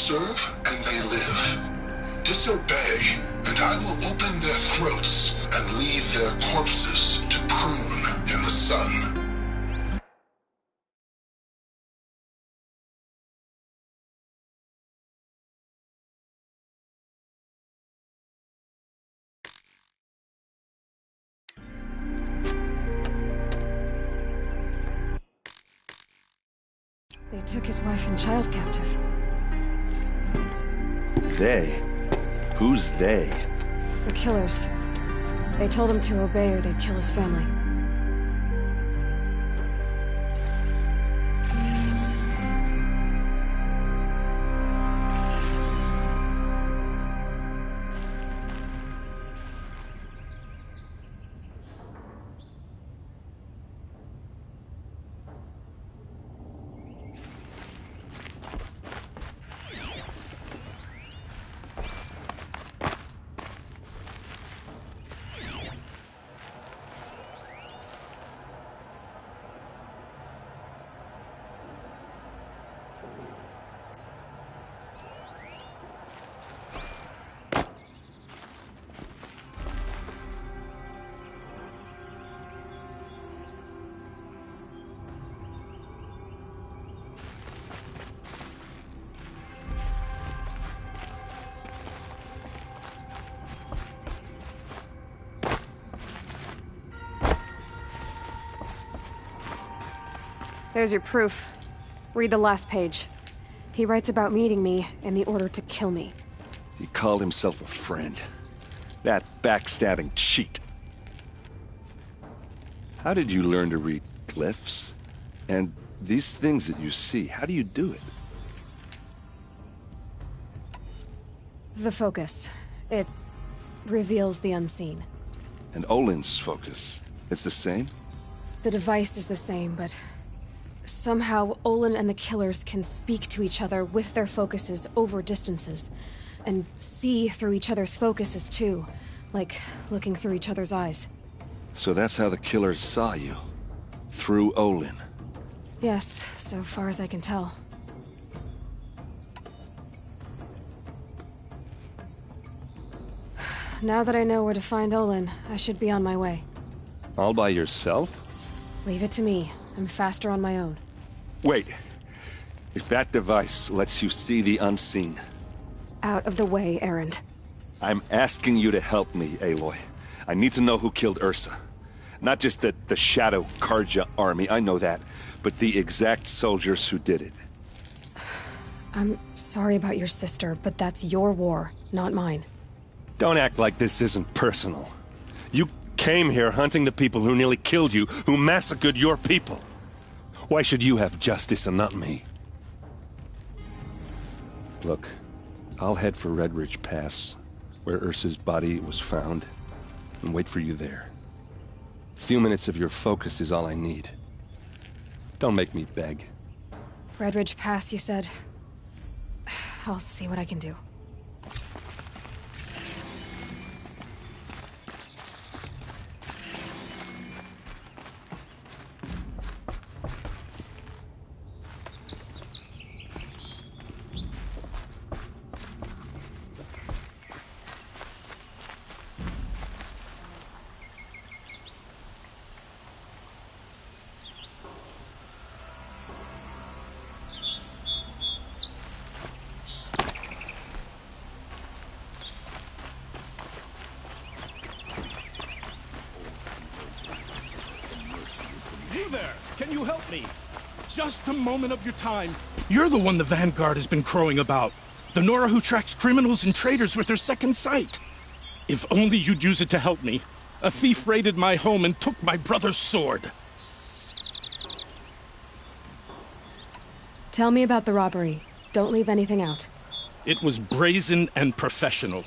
serve and they live. Disobey, and I will open their throats and leave their corpses to prune in the sun. They took his wife and child captive. They? Who's they? The killers. They told him to obey or they'd kill his family. There's your proof. Read the last page. He writes about meeting me and the order to kill me. He called himself a friend. That backstabbing cheat. How did you learn to read glyphs? And these things that you see, how do you do it? The focus. It reveals the unseen. And Olin's focus, it's the same? The device is the same, but somehow Olin and the killers can speak to each other with their focuses over distances. And see through each other's focuses too. Like looking through each other's eyes. So that's how the killers saw you? Through Olin? Yes, so far as I can tell. Now that I know where to find Olin, I should be on my way. All by yourself? Leave it to me. I'm faster on my own. Wait. If that device lets you see the unseen... Out of the way, Erend. I'm asking you to help me, Aloy. I need to know who killed Ursa. Not just the Shadow Karja army, I know that, but the exact soldiers who did it. I'm sorry about your sister, but that's your war, not mine. Don't act like this isn't personal. You came here hunting the people who nearly killed you, who massacred your people. Why should you have justice and not me? Look, I'll head for Red Ridge Pass, where Ursa's body was found, and wait for you there. A few minutes of your focus is all I need. Don't make me beg. Red Ridge Pass, you said? I'll see what I can do. Can you help me? Just a moment of your time. You're the one the Vanguard has been crowing about. The Nora who tracks criminals and traitors with her second sight. If only you'd use it to help me. A thief raided my home and took my brother's sword. Tell me about the robbery. Don't leave anything out. It was brazen and professional.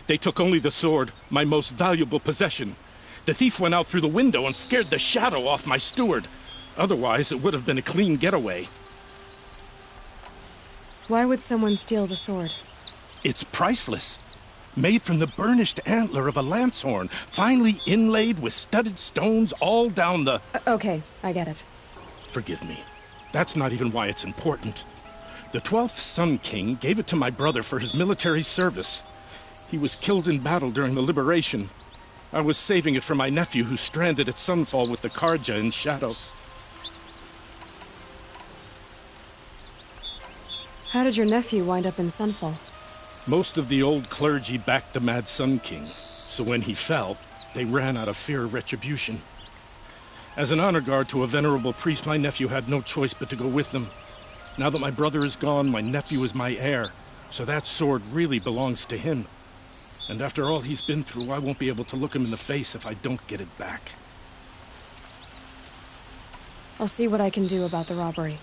They took only the sword, my most valuable possession. The thief went out through the window and scared the shadow off my steward. Otherwise, it would have been a clean getaway. Why would someone steal the sword? It's priceless. Made from the burnished antler of a lancehorn, finely inlaid with studded stones all down the... Okay, I get it. Forgive me. That's not even why it's important. The 12th Sun King gave it to my brother for his military service. He was killed in battle during the liberation. I was saving it for my nephew who's stranded at Sunfall with the Karja in Shadow. How did your nephew wind up in Sunfall? Most of the old clergy backed the Mad Sun King, so when he fell, they ran out of fear of retribution. As an honor guard to a venerable priest, my nephew had no choice but to go with them. Now that my brother is gone, my nephew is my heir, so that sword really belongs to him. And after all he's been through, I won't be able to look him in the face if I don't get it back. I'll see what I can do about the robbery.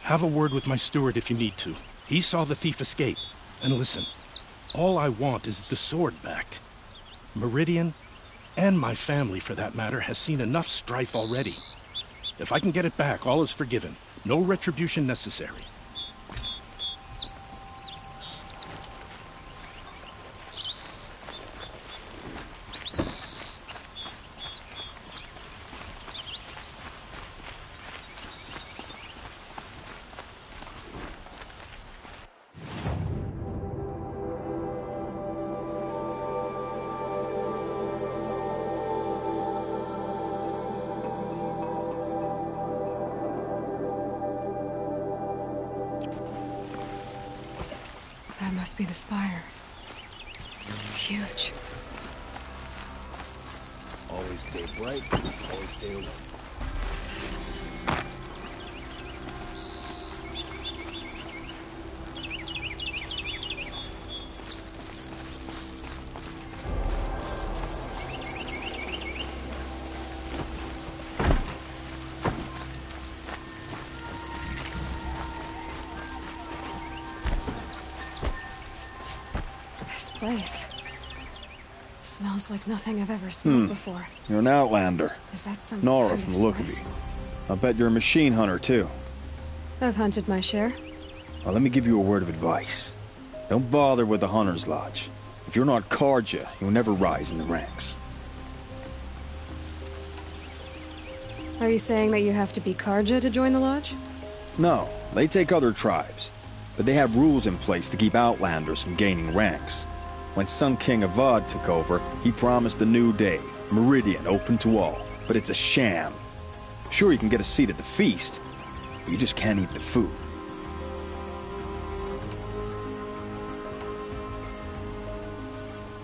Have a word with my steward if you need to. He saw the thief escape. And listen, all I want is the sword back. Meridian, and my family for that matter, has seen enough strife already. If I can get it back, all is forgiven. No retribution necessary. That must be the spire. It's huge. Always stay bright, always stay alert. Place. Smells like nothing I've ever smelled before. You're an outlander. Is that some Nora kind from of the look of spice? you. I bet you're a machine hunter, too. I've hunted my share. Well, let me give you a word of advice. Don't bother with the Hunter's Lodge. If you're not Karja, you'll never rise in the ranks. Are you saying that you have to be Karja to join the lodge? No, they take other tribes. But they have rules in place to keep outlanders from gaining ranks. When Sun King Avad took over, he promised a new day, Meridian open to all. But it's a sham. Sure, you can get a seat at the feast, but you just can't eat the food.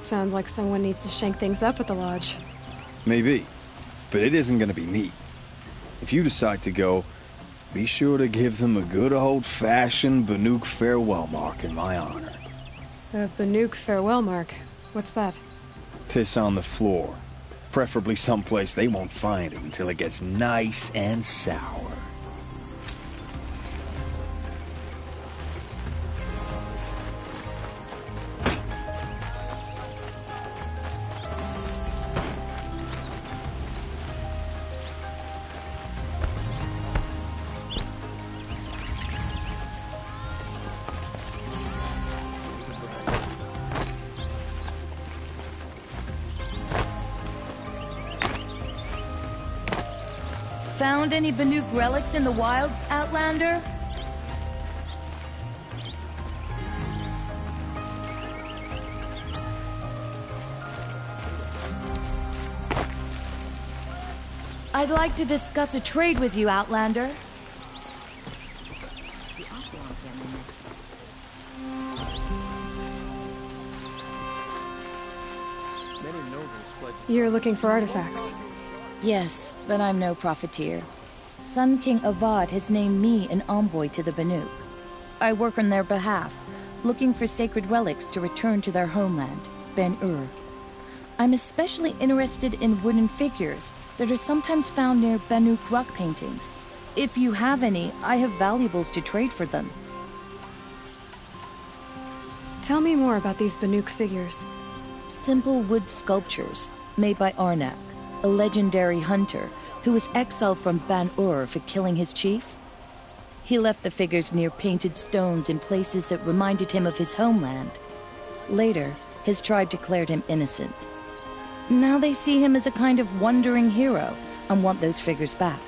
Sounds like someone needs to shake things up at the lodge. Maybe, but it isn't gonna be me. If you decide to go, be sure to give them a good old-fashioned Banuk farewell mark in my honor. A Banuk farewell mark. What's that? Piss on the floor. Preferably someplace they won't find it until it gets nice and sour. Found any Banuk relics in the wilds, Outlander? I'd like to discuss a trade with you, Outlander. You're looking for artifacts. Yes, but I'm no profiteer. Sun King Avad has named me an envoy to the Banuk. I work on their behalf, looking for sacred relics to return to their homeland, Ben-Ur. I'm especially interested in wooden figures that are sometimes found near Banuk rock paintings. If you have any, I have valuables to trade for them. Tell me more about these Banuk figures. Simple wood sculptures made by Arnak, a legendary hunter who was exiled from Ban-Ur for killing his chief. He left the figures near painted stones in places that reminded him of his homeland. Later, his tribe declared him innocent. Now they see him as a kind of wandering hero and want those figures back.